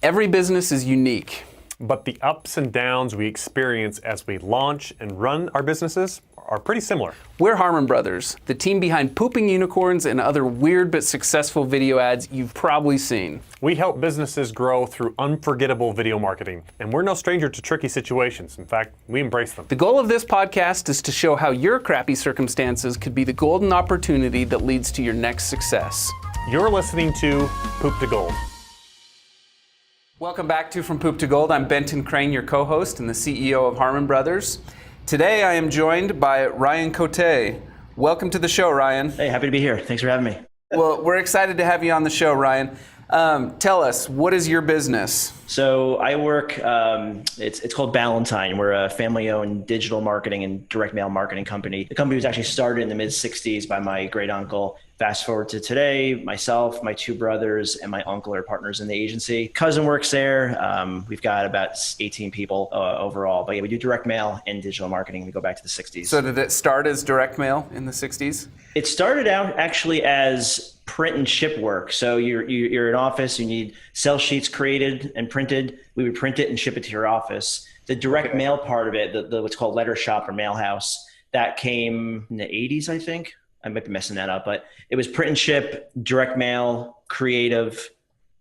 Every business is unique. But the ups and downs we experience as we launch and run our businesses are pretty similar. We're Harmon Brothers, the team behind Pooping Unicorns and other weird but successful video ads you've probably seen. We help businesses grow through unforgettable video marketing, and we're no stranger to tricky situations. In fact, we embrace them. The goal of this podcast is to show how your crappy circumstances could be the golden opportunity that leads to your next success. You're listening to Poop to Gold. Welcome back to From Poop to Gold. I'm Benton Crane, your co-host and the CEO of Harmon Brothers. Today I am joined by Ryan Cote. Welcome to the show, Ryan. Hey, happy to be here. Thanks for having me. Well, we're excited to have you on the show, Ryan. Tell us, what is your business? So I work, it's called Ballantine. We're a family-owned digital marketing and direct mail marketing company. The company was actually started in the mid-'60s by my great uncle. Fast forward to today, myself, my two brothers, and my uncle are partners in the agency. Cousin works there. We've got about 18 people overall. But yeah, we do direct mail and digital marketing. We go back to the 60s. So did it start as direct mail in the 60s? It started out actually as print and ship work. So you're in office, you need sell sheets created and printed. We would print it and ship it to your office. The direct mail part of it, the what's called letter shop or mail house, that came in the 80s, I think. I might be messing that up, but it was print and ship, direct mail, creative,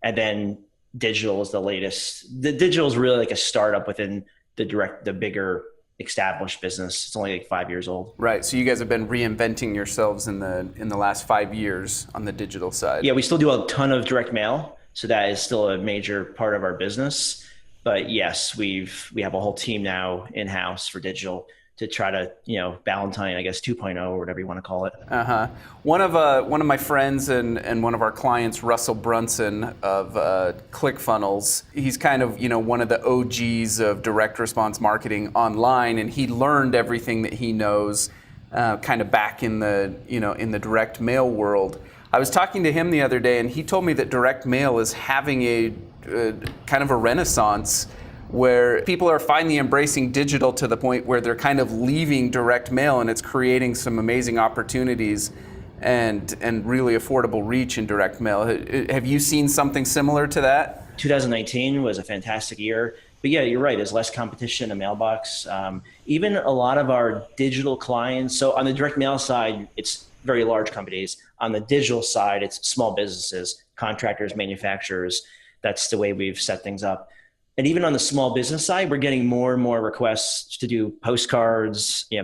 and then digital is the latest. The digital is really like a startup within the bigger established business. It's only like 5 years old. Right. So you guys have been reinventing yourselves in the last 5 years on the digital side. Yeah, we still do a ton of direct mail, so that is still a major part of our business. But yes, we have a whole team now in-house for digital to try to, Ballantine, I guess 2.0 or whatever you want to call it. One of my friends and one of our clients, Russell Brunson of ClickFunnels, he's kind of one of the OGs of direct response marketing online, and he learned everything that he knows kind of back in the in the direct mail world. I was talking to him the other day, and he told me that direct mail is having a kind of a renaissance, where people are finally embracing digital to the point where they're kind of leaving direct mail, and it's creating some amazing opportunities and really affordable reach in direct mail. Have you seen something similar to that? 2019 was a fantastic year. But yeah, you're right. There's less competition in mailbox. Even a lot of our digital clients. So on the direct mail side, it's very large companies. On the digital side, it's small businesses, contractors, manufacturers. That's the way we've set things up. And even on the small business side, we're getting more and more requests to do postcards. They're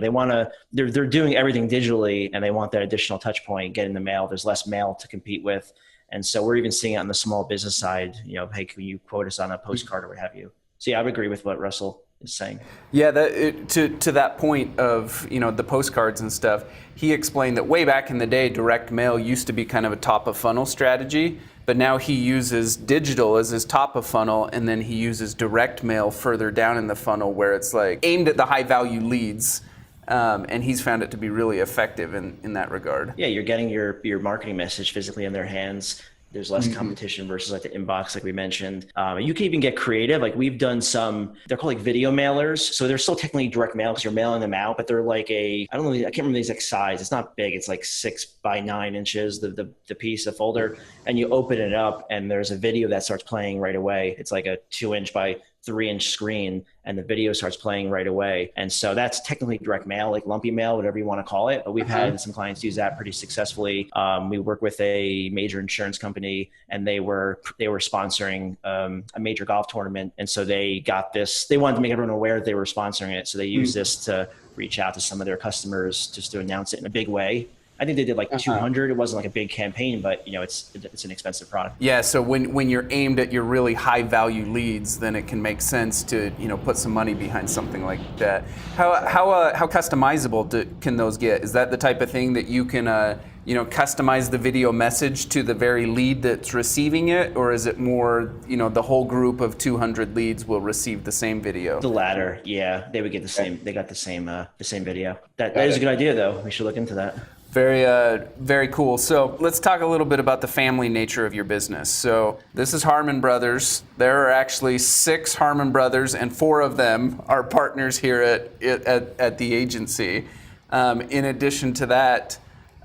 doing everything digitally, and they want that additional touch point, get in the mail. There's less mail to compete with. And so we're even seeing it on the small business side, hey, can you quote us on a postcard or what have you? So yeah, I would agree with what Russell is saying. Yeah, to that point of, the postcards and stuff, he explained that way back in the day, direct mail used to be kind of a top of funnel strategy. But now he uses digital as his top of funnel, and then he uses direct mail further down in the funnel, where it's like aimed at the high value leads. And he's found it to be really effective in that regard. Yeah, you're getting your marketing message physically in their hands. There's less competition versus like the inbox, like we mentioned. You can even get creative. Like we've done they're called like video mailers. So they're still technically direct mail because you're mailing them out, but they're like I can't remember the exact size. It's not big. It's like 6 by 9 inches, the piece, the folder, and you open it up and there's a video that starts playing right away. It's like a 2-inch by 3-inch screen, and the video starts playing right away. And so that's technically direct mail, like lumpy mail, whatever you want to call it. But we've had some clients use that pretty successfully. We work with a major insurance company, and they were sponsoring a major golf tournament. And so they got this, they wanted to make everyone aware that they were sponsoring it. So they used this to reach out to some of their customers just to announce it in a big way. I think they did like 200. It wasn't like a big campaign, but it's an expensive product. Yeah. So when you're aimed at your really high value leads, then it can make sense to put some money behind something like that. How customizable can those get? Is that the type of thing that you can customize the video message to the very lead that's receiving it, or is it more the whole group of 200 leads will receive the same video? The latter. Yeah, they would get the same. They got the same video. That is a good idea, though. We should look into that. Very cool. So let's talk a little bit about the family nature of your business. So this is Harmon Brothers. There are actually 6 Harmon Brothers, and 4 of them are partners here at the agency. In addition to that,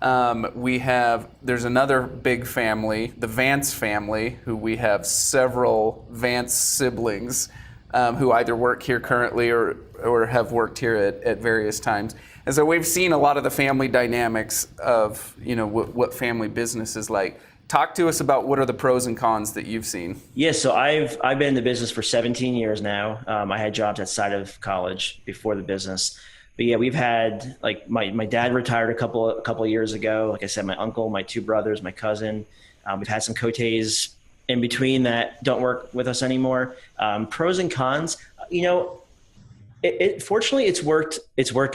There's another big family, the Vance family, who we have several Vance siblings who either work here currently or have worked here at various times. And so we've seen a lot of the family dynamics of, what family business is like. Talk to us about what are the pros and cons that you've seen. Yeah, so I've been in the business for 17 years now. I had jobs outside of college before the business. But yeah, we've had, like, my dad retired a couple of years ago. Like I said, my uncle, my two brothers, my cousin. We've had some Cotes in between that don't work with us anymore. Pros and cons, fortunately it's worked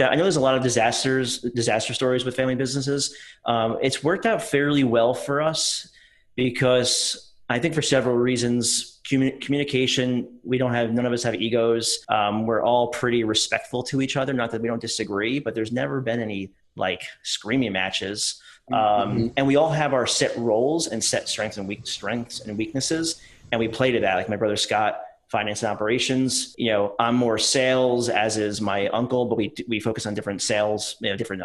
out. I know there's a lot of disaster stories with family businesses. It's worked out fairly well for us because I think for several reasons. Communication, none of us have egos. We're all pretty respectful to each other. Not that we don't disagree, but there's never been any like screaming matches. And we all have our set roles and set strengths and weaknesses. And we play to that. Like my brother Scott, finance and operations. I'm more sales, as is my uncle, but we focus on different sales, different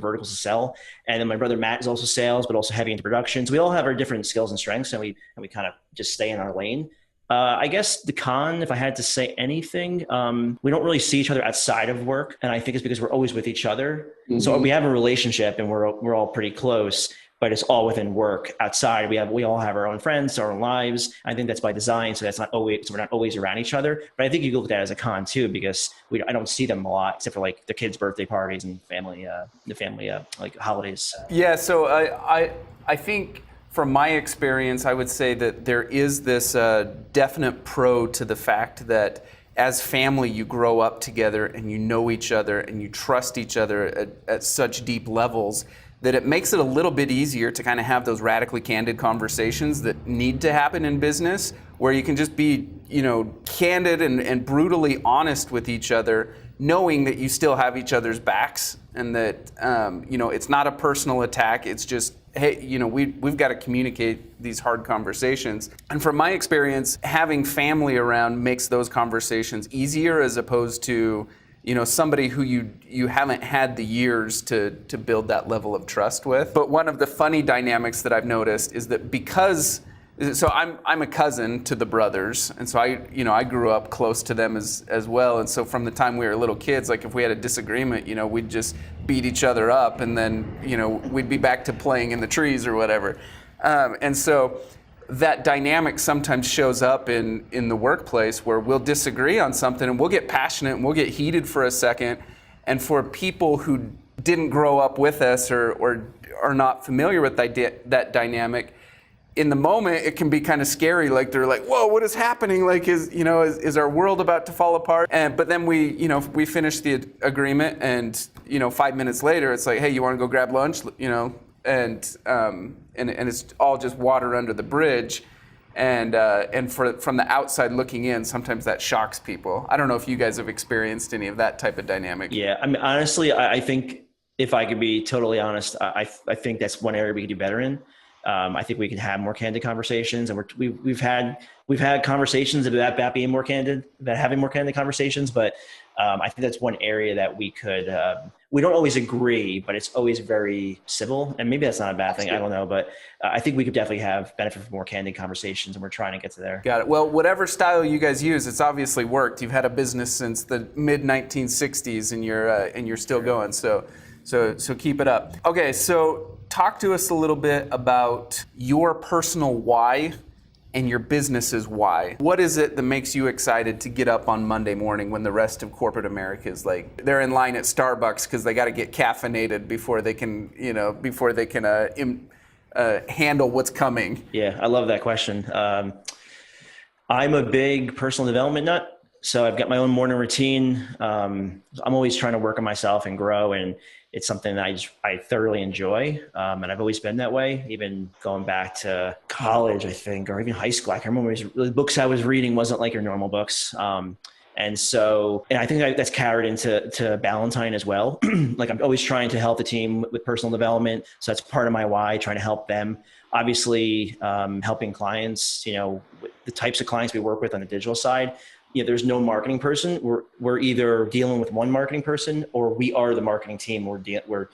verticals to sell. And then my brother Matt is also sales, but also heavy into production. So we all have our different skills and strengths, and we kind of just stay in our lane. I guess the con, if I had to say anything, we don't really see each other outside of work. And I think it's because we're always with each other. Mm-hmm. So we have a relationship and we're all pretty close, but it's all within work. Outside, we all have our own friends, our own lives. I think that's by design. So we're not always around each other. But I think you can look at that as a con too, because I don't see them a lot, except for like the kids' birthday parties and family like holidays. Yeah. So I think from my experience, I would say that there is this definite pro to the fact that as family, you grow up together and you know each other and you trust each other at such deep levels that it makes it a little bit easier to kind of have those radically candid conversations that need to happen in business, where you can just be, candid and brutally honest with each other, knowing that you still have each other's backs and that, it's not a personal attack. It's just, hey, we've got to communicate these hard conversations. And from my experience, having family around makes those conversations easier as opposed to, somebody who you haven't had the years to build that level of trust with. But one of the funny dynamics that I've noticed is that so I'm a cousin to the brothers, and so I grew up close to them as well. And so from the time we were little kids, like if we had a disagreement, we'd just beat each other up, and then we'd be back to playing in the trees or whatever. And so that dynamic sometimes shows up in the workplace where we'll disagree on something and we'll get passionate and we'll get heated for a second. And for people who didn't grow up with us or are not familiar with that dynamic, in the moment it can be kind of scary. Like they're like, "Whoa, what is happening? Like, is our world about to fall apart?" But then we finish the agreement, and 5 minutes later, it's like, "Hey, you want to go grab lunch?" And it's all just water under the bridge, and from the outside looking in, sometimes that shocks people. I don't know if you guys have experienced any of that type of dynamic. Yeah, I mean, honestly, I think if I could be totally honest, I think that's one area we could do better in. I think we can have more candid conversations, and we've had conversations about being more candid, about having more candid conversations. But I think that's one area that we could. We don't always agree, but it's always very civil, and maybe that's not a bad thing. I don't know, but I think we could definitely have benefit from more candid conversations, and we're trying to get to there. Got it. Well, whatever style you guys use, it's obviously worked. You've had a business since the mid 1960s, and you're still going. So keep it up. Okay, so talk to us a little bit about your personal why and your business's why. What is it that makes you excited to get up on Monday morning when the rest of corporate America is like, they're in line at Starbucks because they got to get caffeinated before they can handle what's coming? Yeah, I love that question. I'm a big personal development nut. So I've got my own morning routine. I'm always trying to work on myself and grow, and it's something that I thoroughly enjoy. And I've always been that way, even going back to college, I think, or even high school. I can remember the books I was reading wasn't like your normal books. And I think that's carried into Ballantine as well. Like I'm always trying to help the team with personal development. So that's part of my why, trying to help them. Obviously, helping clients, the types of clients we work with on the digital side, there's no marketing person. We're either dealing with one marketing person or we are the marketing team. We're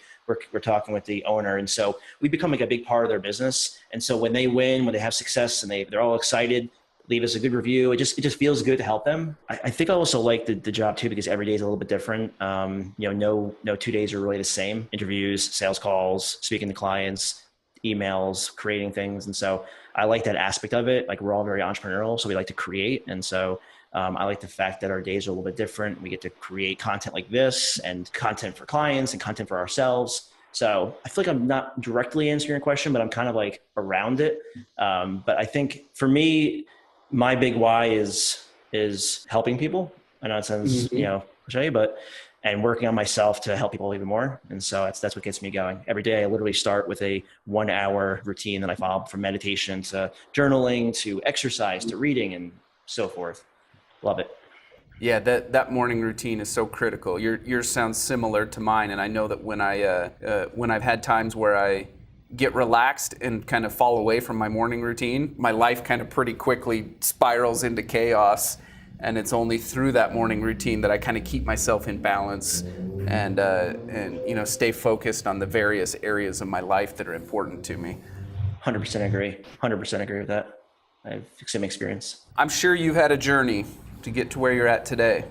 talking with the owner. And so we become like a big part of their business. And so when they win, when they have success and they're all excited, leave us a good review. It just feels good to help them. I think I also like the job too, because every day is a little bit different. No 2 days are really the same. Interviews, sales calls, speaking to clients, emails, creating things. And so I like that aspect of it. Like we're all very entrepreneurial, so we like to create. And so I like the fact that our days are a little bit different. We get to create content like this and content for clients and content for ourselves. So I feel like I'm not directly answering your question, but I'm kind of like around it. But I think for me, my big why is helping people. I know it sounds, cliche, and working on myself to help people even more. And so that's what gets me going. Every day I literally start with a 1 hour routine that I follow, from meditation to journaling to exercise to reading and so forth. Love it. Yeah, that morning routine is so critical. Yours sounds similar to mine, and I know that when I've had times where I get relaxed and kind of fall away from my morning routine, my life kind of pretty quickly spirals into chaos. And it's only through that morning routine that I kind of keep myself in balance and stay focused on the various areas of my life that are important to me. 100% agree. 100% agree with that. I have same experience. I'm sure you've had a journey to get to where you're at today.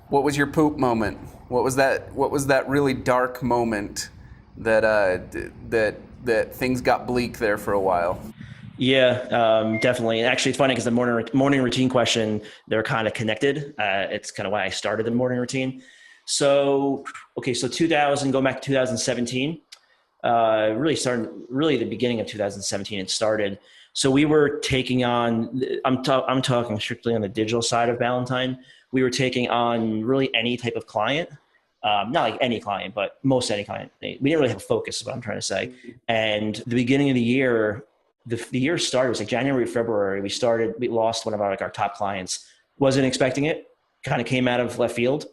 What was your poop moment? What was that really dark moment that things got bleak there for a while? Yeah, definitely. Actually, it's funny because the morning routine question, they're kind of connected. It's kind of why I started the morning routine. So 2000, going back to 2017, really the beginning of 2017, it started. So we were taking on, I'm talking strictly on the digital side of Ballantine. We were taking on really any type of client. Not like any client, but most any client. We didn't really have a focus, is what I'm trying to say. And the beginning of the year, the year started, it was like January, February. We lost one of our top clients. Wasn't expecting it. Kind of came out of left field.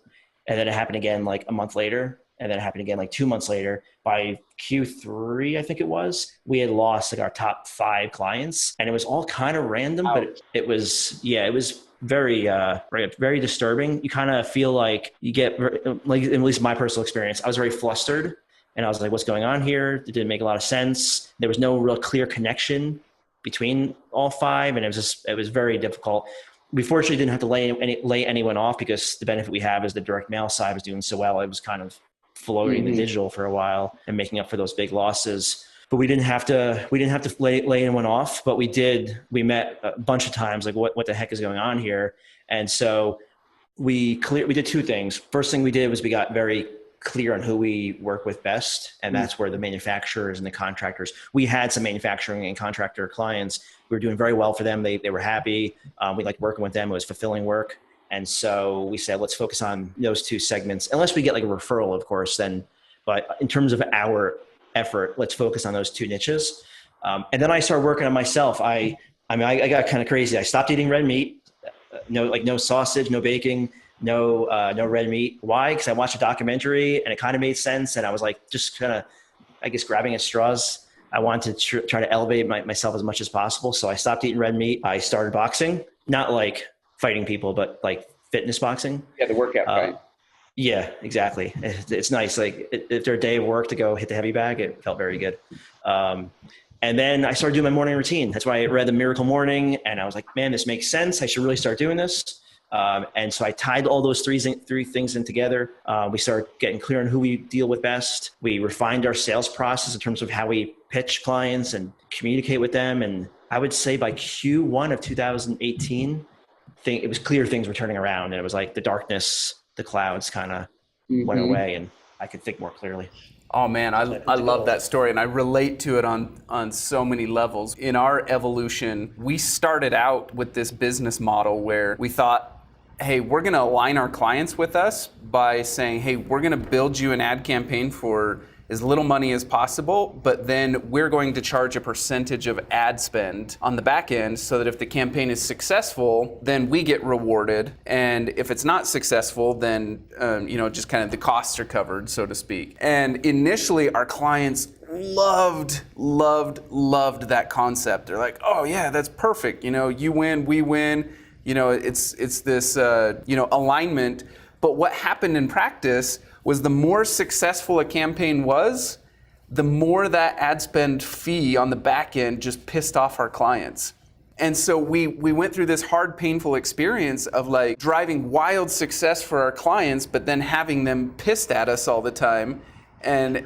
And then it happened again like a month later. And then it happened again like 2 months later. By Q3, I think it was, we had lost like our top 5 clients. And it was all kind of random, but it was very, very disturbing. You kind of feel like you get, like, at least my personal experience, I was very flustered. And I was like, what's going on here? It didn't make a lot of sense. There was no real clear connection between all 5. And it was very difficult. We fortunately didn't have to lay anyone off, because the benefit we have is the direct mail side was doing so well. It was kind of floating the digital for a while and making up for those big losses. But we didn't have to lay anyone off, but we met a bunch of times, like what the heck is going on here? And so we did 2 things. First thing we did was we got very clear on who we work with best. And that's where the manufacturers and the contractors, we had some manufacturing and contractor clients. We were doing very well for them. They were happy. We liked working with them. It was fulfilling work. And so we said, let's focus on those 2 segments, unless we get like a referral, of course, then, but in terms of our effort, let's focus on those 2 niches. And then I started working on myself. I got kind of crazy. I stopped eating red meat, no sausage, no bacon, no red meat. Why? Because I watched a documentary and it kind of made sense. And I was like, just kind of, I guess, grabbing at straws. I wanted to try to elevate myself as much as possible. So I stopped eating red meat. I started boxing, not like fighting people, but like fitness boxing. Yeah, the workout guy. Yeah, exactly. It's nice. Like after a day of work to go hit the heavy bag, it felt very good. And then I started doing my morning routine. That's why I read The Miracle Morning, and I was like, man, this makes sense. I should really start doing this. And so I tied all those three things in together. We started getting clear on who we deal with best. We refined our sales process in terms of how we pitch clients and communicate with them. And I would say by Q1 of 2018, it was clear things were turning around, and it was like the darkness, the clouds kind of went away, and I could think more clearly. Oh man, I love that story, and I relate to it on so many levels. In our evolution, we started out with this business model where we thought, hey, we're going to align our clients with us by saying, hey, we're going to build you an ad campaign for as little money as possible, but then we're going to charge a percentage of ad spend on the back end, so that if the campaign is successful, then we get rewarded. And if it's not successful, then just kind of the costs are covered, so to speak. And initially our clients loved that concept. They're like, oh yeah, that's perfect. You win, we win. It's this alignment. But what happened in practice was the more successful a campaign was, the more that ad spend fee on the back end just pissed off our clients. And so we went through this hard, painful experience of like driving wild success for our clients, but then having them pissed at us all the time. And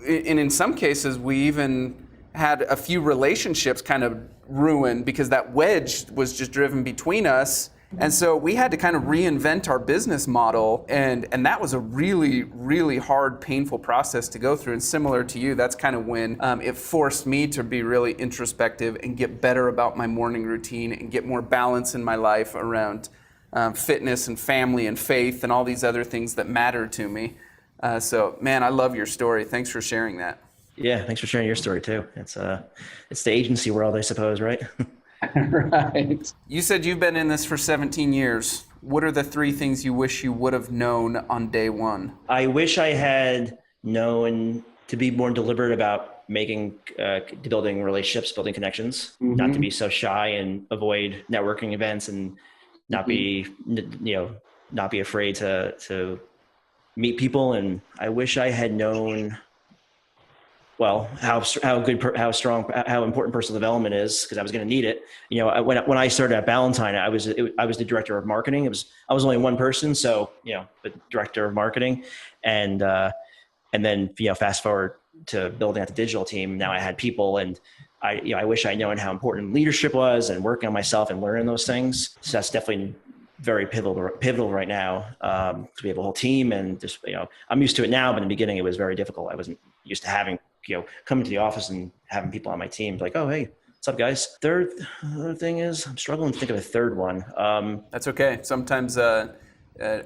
in some cases, we even had a few relationships kind of ruined because that wedge was just driven between us. And so we had to kind of reinvent our business model, and that was a really, really hard, painful process to go through. And similar to you, that's kind of when it forced me to be really introspective and get better about my morning routine and get more balance in my life around fitness and family and faith and all these other things that matter to me. So, man, I love your story. Thanks for sharing that. Yeah, thanks for sharing your story too. It's the agency world, I suppose, right? Right. You said you've been in this for 17 years. What are the 3 things you wish you would have known on day one? I wish I had known to be more deliberate about building relationships, building connections, not to be so shy and avoid networking events and not be afraid to meet people. And I wish I had known how important personal development is, because I was going to need it. When I started at Ballantine, I was the director of marketing. I was only one person, so the director of marketing, and then fast forward to building out the digital team. Now I had people, and I wish I'd known how important leadership was and working on myself and learning those things. So that's definitely very pivotal right now, because we have a whole team, and just I'm used to it now, but in the beginning it was very difficult. I wasn't used to having coming to the office and having people on my team like, oh, hey, what's up, guys? Third thing is I'm struggling to think of a third one. That's okay. Sometimes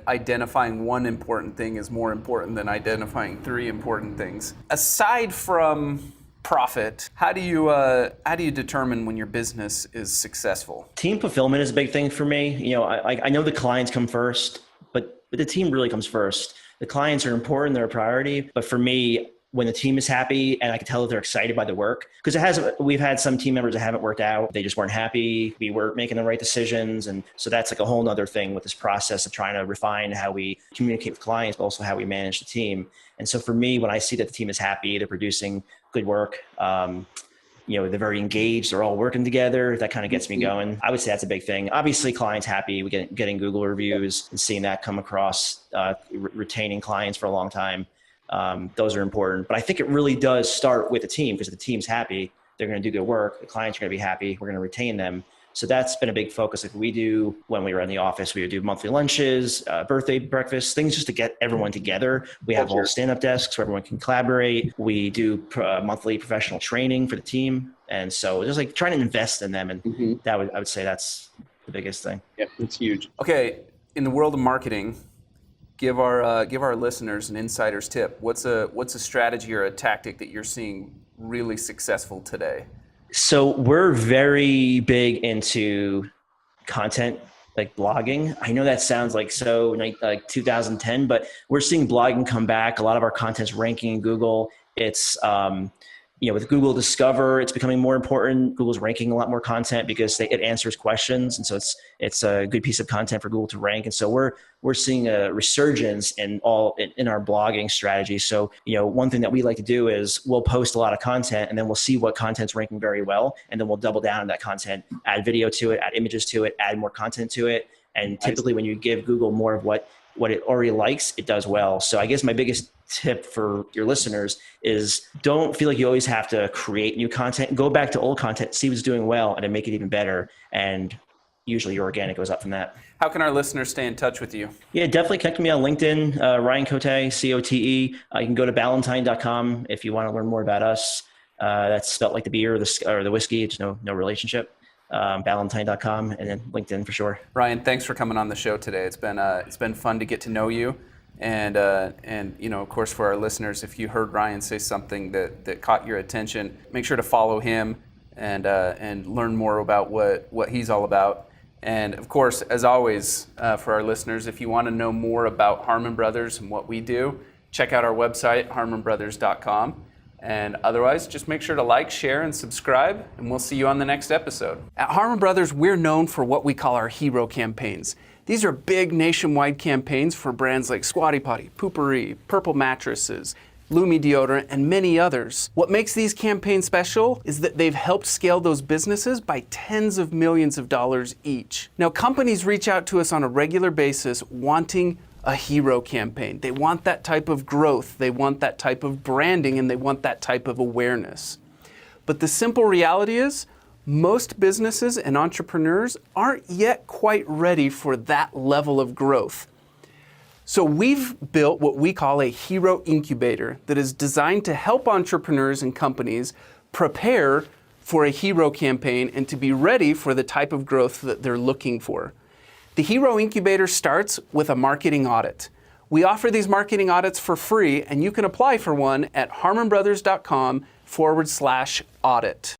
identifying one important thing is more important than identifying 3 important things. Aside from profit, how do you determine when your business is successful? Team fulfillment is a big thing for me. I know the clients come first, but the team really comes first. The clients are important, they're a priority, but for me, when the team is happy and I can tell that they're excited by the work, because we've had some team members that haven't worked out. They just weren't happy. We weren't making the right decisions. And so that's like a whole nother thing with this process of trying to refine how we communicate with clients, but also how we manage the team. And so for me, when I see that the team is happy, they're producing good work, they're very engaged, they're all working together, that kind of gets me going. I would say that's a big thing. Obviously, clients happy, we getting Google reviews and seeing that come across, retaining clients for a long time. Those are important, but I think it really does start with the team, because if the team's happy, they're going to do good work. The clients are going to be happy. We're going to retain them. So that's been a big focus. Like we do when we were in the office, we would do monthly lunches, birthday breakfasts, things just to get everyone together. We have whole stand-up desks where everyone can collaborate. We do monthly professional training for the team. And so just like trying to invest in them. And I would say that's the biggest thing. Yeah, it's huge. Okay. In the world of marketing, give our listeners an insider's tip. What's a strategy or a tactic that you're seeing really successful today? So we're very big into content, like blogging. I know that sounds like 2010, but we're seeing blogging come back. A lot of our content's ranking in Google. It's with Google Discover, it's becoming more important. Google's ranking a lot more content because it answers questions, and so it's a good piece of content for Google to rank. And so we're seeing a resurgence in our blogging strategy. So one thing that we like to do is we'll post a lot of content, and then we'll see what content's ranking very well, and then we'll double down on that content, add video to it, add images to it, add more content to it. And typically, when you give Google more of what it already likes, it does well. So I guess my biggest tip for your listeners is don't feel like you always have to create new content. Go back to old content, see what's doing well, and then make it even better. And usually your organic goes up from that. How can our listeners stay in touch with you? Yeah, definitely connect with me on LinkedIn, Ryan Cote, Cote. You can go to ballantine.com if you want to learn more about us. That's spelled like the beer or the whiskey. It's no relationship. Ballantine.com, and then LinkedIn for sure. Ryan, thanks for coming on the show today. It's been fun to get to know you, and of course for our listeners, if you heard Ryan say something that caught your attention, make sure to follow him and learn more about what he's all about. And of course, as always, for our listeners, if you want to know more about Harmon Brothers and what we do, check out our website, harmonbrothers.com. And otherwise, just make sure to like, share, and subscribe, and we'll see you on the next episode. At Harmon Brothers, we're known for what we call our hero campaigns. These are big nationwide campaigns for brands like Squatty Potty, Poopery, Purple Mattresses, Lumi Deodorant, and many others. What makes these campaigns special is that they've helped scale those businesses by tens of millions of dollars each. Now, companies reach out to us on a regular basis wanting a hero campaign. They want that type of growth, they want that type of branding, and they want that type of awareness. But the simple reality is, most businesses and entrepreneurs aren't yet quite ready for that level of growth. So we've built what we call a hero incubator that is designed to help entrepreneurs and companies prepare for a hero campaign and to be ready for the type of growth that they're looking for. The Hero Incubator starts with a marketing audit. We offer these marketing audits for free, and you can apply for one at harmonbrothers.com/audit.